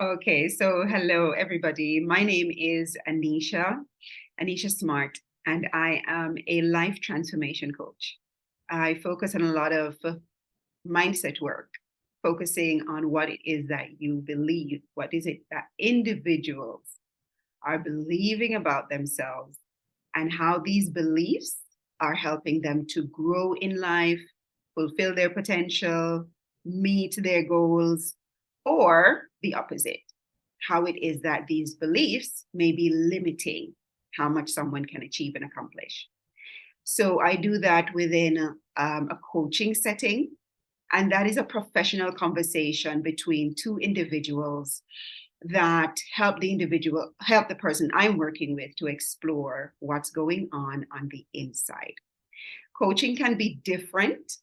Okay, so hello everybody. My name is Annecha Smart, and I am a life transformation coach. I focus on a lot of mindset work, focusing on what it is that you believe, what is it that individuals are believing about themselves, and how these beliefs are helping them to grow in life, fulfill their potential, meet their goals, or the opposite, how it is that these beliefs may be limiting how much someone can achieve and accomplish. So I do that within a coaching setting, and that is a professional conversation between two individuals that help the person I'm working with to explore what's going on the inside. Coaching can be different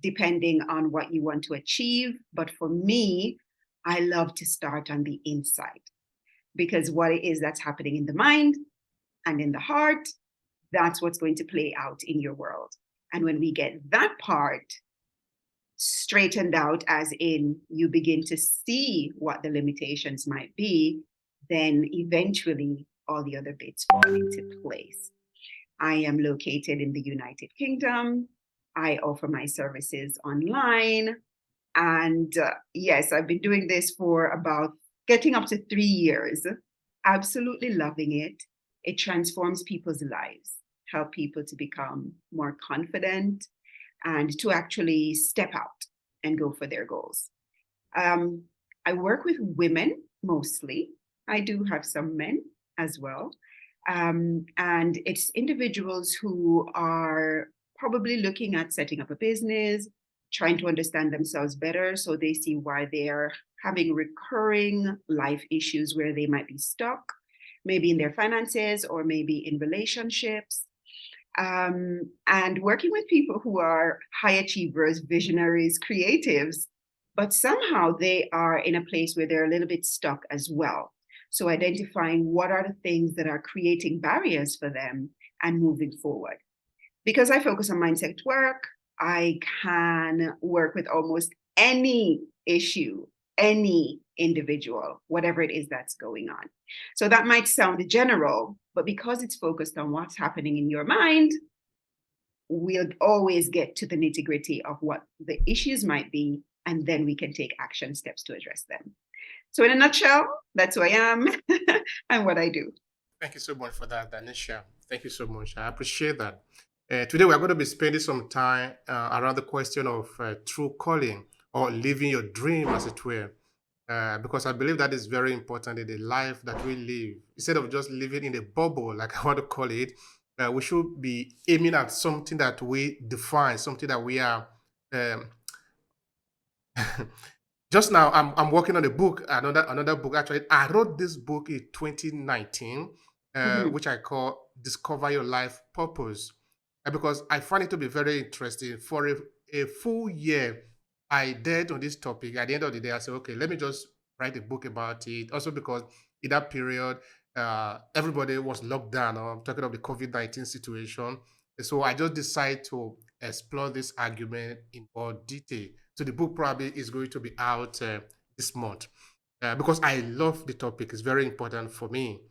depending on what you want to achieve, but for me, I love to start on the inside because what it is that's happening in the mind and in the heart, that's what's going to play out in your world. And when we get that part straightened out, as in you begin to see what the limitations might be, then eventually all the other bits fall into place. I am located in the United Kingdom. I offer my services online. And yes, I've been doing this for about getting up to 3 years. Absolutely loving it. It transforms people's lives, help people to become more confident and to actually step out and go for their goals. Um, I work with women mostly. I do have some men as well. And it's individuals who are probably looking at setting up a business, trying to understand themselves better so they see why they're having recurring life issues where they might be stuck, maybe in their finances or maybe in relationships. And working with people who are high achievers, visionaries, creatives, but somehow they are in a place where they're a little bit stuck as well. So identifying what are the things that are creating barriers for them and moving forward. Because I focus on mindset work, I can work with almost any issue, any individual, whatever it is that's going on. So that might sound general, but because it's focused on what's happening in your mind, we'll always get to the nitty gritty of what the issues might be, and then we can take action steps to address them. So, in a nutshell, that's who I am and what I do. Thank you so much for that, Danisha. Thank you so much. I appreciate that. Today, we're going to be spending some time around the question of true calling or living your dream, as it were, because I believe that is very important in the life that we live. Instead of just living in a bubble, like I want to call it, we should be aiming at something that we define, something that we are. Um, just now, I'm working on a book, another book. Actually, I wrote this book in 2019, Mhm. which I call "Discover Your Life Purpose," because I find it to be very interesting. For a full year, I did on this topic. At the end of the day, I said, okay, let me just write a book about it. Also, because in that period, everybody was locked down. I'm talking of the COVID-19 situation, so I just decided to explore this argument in more detail. So the book probably is going to be out this month because I love the topic. It's very important for me.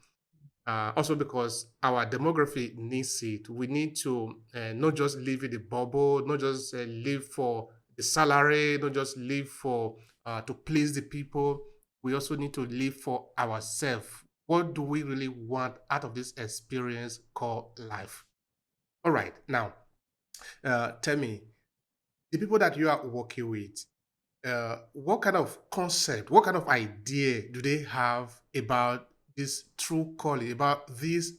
Also because our demography needs it. We need to not just live in the bubble, not just live for the salary, not just live for to please the people. We also need to live for ourselves. What do we really want out of this experience called life? All right, now tell me, the people that you are working with, what kind of concept, what kind of idea do they have about this true calling, about this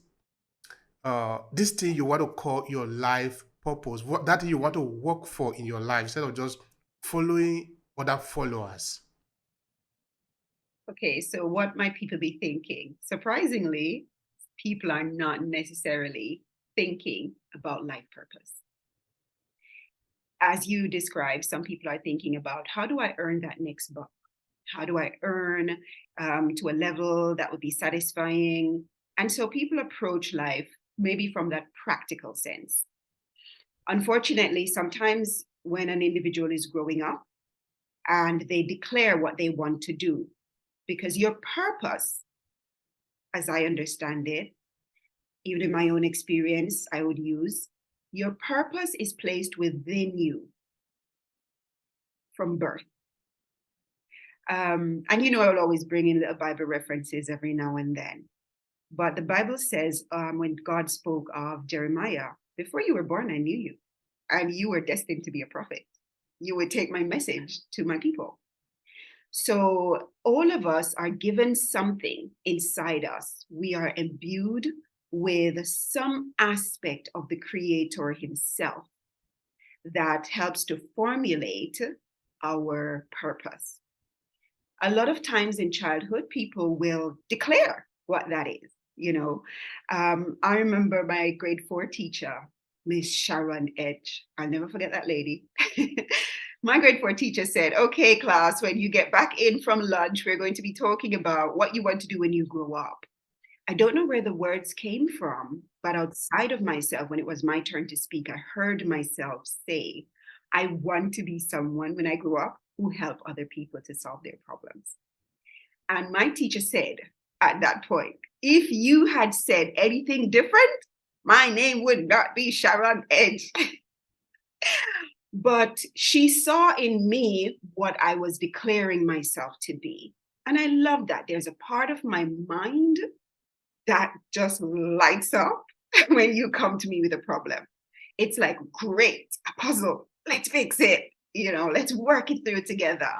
thing you want to call your life purpose, what that thing you want to work for in your life instead of just following other followers? Okay, so what might people be thinking? Surprisingly, people are not necessarily thinking about life purpose. As you described, some people are thinking about how do I earn that next buck? How do I earn to a level that would be satisfying? And so people approach life maybe from that practical sense. Unfortunately, sometimes when an individual is growing up and they declare what they want to do, Because your purpose, as I understand it, even in my own experience, I would use your purpose is placed within you from birth. And I will always bring in little Bible references every now and then. But the Bible says when God spoke of Jeremiah, before you were born, I knew you, and you were destined to be a prophet. You would take my message to my people. So all of us are given something inside us. We are imbued with some aspect of the Creator Himself that helps to formulate our purpose. A lot of times in childhood, people will declare what that is. I remember my grade 4 teacher, Miss Sharon Edge. I'll never forget that lady. My grade 4 teacher said, "Okay, class, when you get back in from lunch, we're going to be talking about what you want to do when you grow up." I don't know where the words came from, but outside of myself, when it was my turn to speak, I heard myself say, "I want to be someone when I grow up who help other people to solve their problems." And my teacher said at that point, "If you had said anything different, my name would not be Sharon Edge." But she saw in me what I was declaring myself to be. And I love that. There's a part of my mind that just lights up when you come to me with a problem. It's like, great, a puzzle. Let's fix it. Let's work it through together.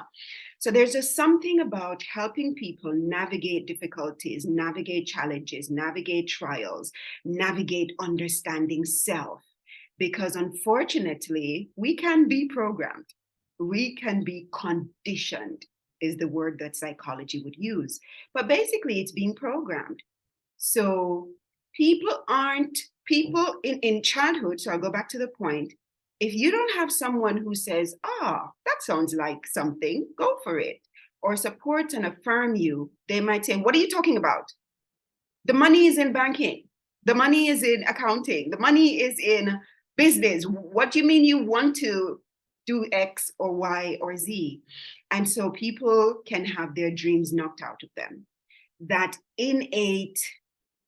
So there's just something about helping people navigate difficulties, navigate challenges, navigate trials, navigate understanding self. Because unfortunately, we can be programmed. We can be conditioned, is the word that psychology would use. But basically, it's being programmed. So people in childhood. So I'll go back to the point. If you don't have someone who says, that sounds like something, go for it, or support and affirm you, they might say, "What are you talking about? The money is in banking. The money is in accounting. The money is in business. What do you mean you want to do X or Y or Z?" And so people can have their dreams knocked out of them. That innate,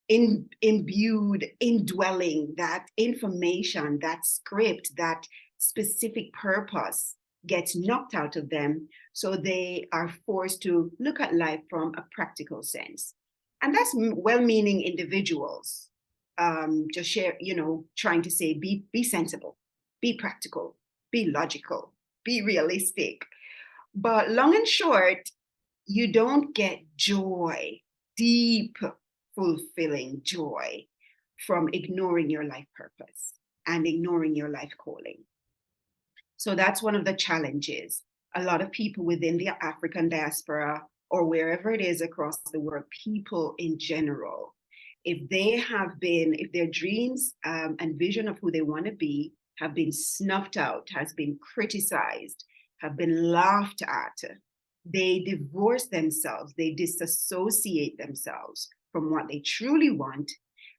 imbued, indwelling, that information, that script, that specific purpose gets knocked out of them. So they are forced to look at life from a practical sense. And that's well-meaning individuals just trying to say, be sensible, be practical, be logical, be realistic. But long and short, you don't get joy, deep, fulfilling joy from ignoring your life purpose and ignoring your life calling. So that's one of the challenges. A lot of people within the African diaspora or wherever it is across the world, people in general, if their dreams and vision of who they want to be have been snuffed out, has been criticized, have been laughed at, they divorce themselves, they disassociate themselves from what they truly want,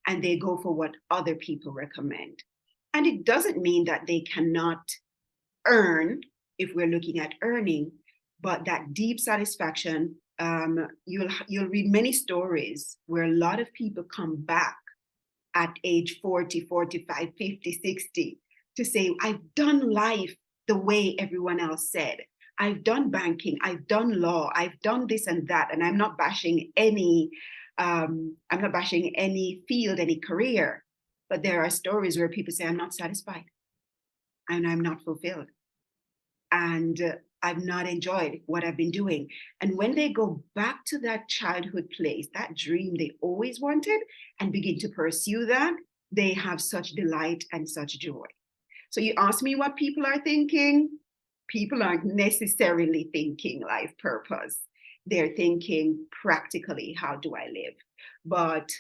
and they go for what other people recommend. And it doesn't mean that they cannot earn, if we're looking at earning, but that deep satisfaction. You'll read many stories where a lot of people come back at age 40, 45, 50, 60 to say, "I've done life the way everyone else said. I've done banking, I've done law, I've done this and that." And I'm not bashing any field, any career, but there are stories where people say, "I'm not satisfied and I'm not fulfilled. And I've not enjoyed what I've been doing." And when they go back to that childhood place, that dream they always wanted, and begin to pursue that, they have such delight and such joy. So you ask me what people are thinking. People aren't necessarily thinking life purpose. They're thinking practically, how do I live? But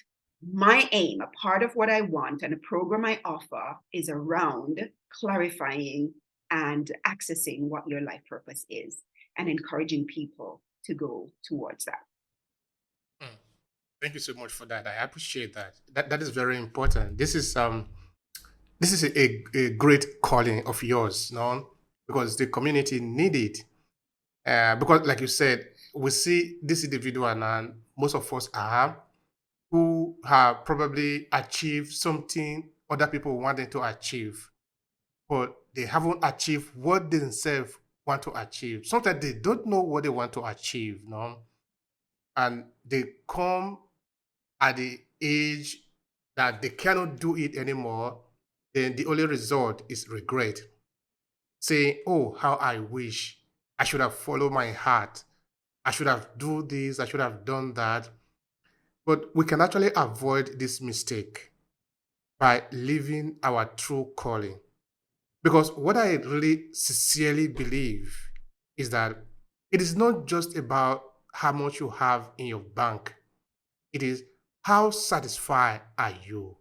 my aim, a part of what I want and a program I offer, is around clarifying and accessing what your life purpose is and encouraging people to go towards that. Thank you so much for that. I appreciate that. That is very important. This is a great calling of yours, no? Because the community need it. Because, like you said, we see this individual, and most of us are, who have probably achieved something other people wanted to achieve, but they haven't achieved what they themselves want to achieve. Sometimes they don't know what they want to achieve, no? And they come at the age that they cannot do it anymore, then the only result is regret. Saying, oh, how I wish I should have followed my heart. I should have do this, I should have done that. But we can actually avoid this mistake by living our true calling. Because what I really sincerely believe is that it is not just about how much you have in your bank. It is how satisfied are you?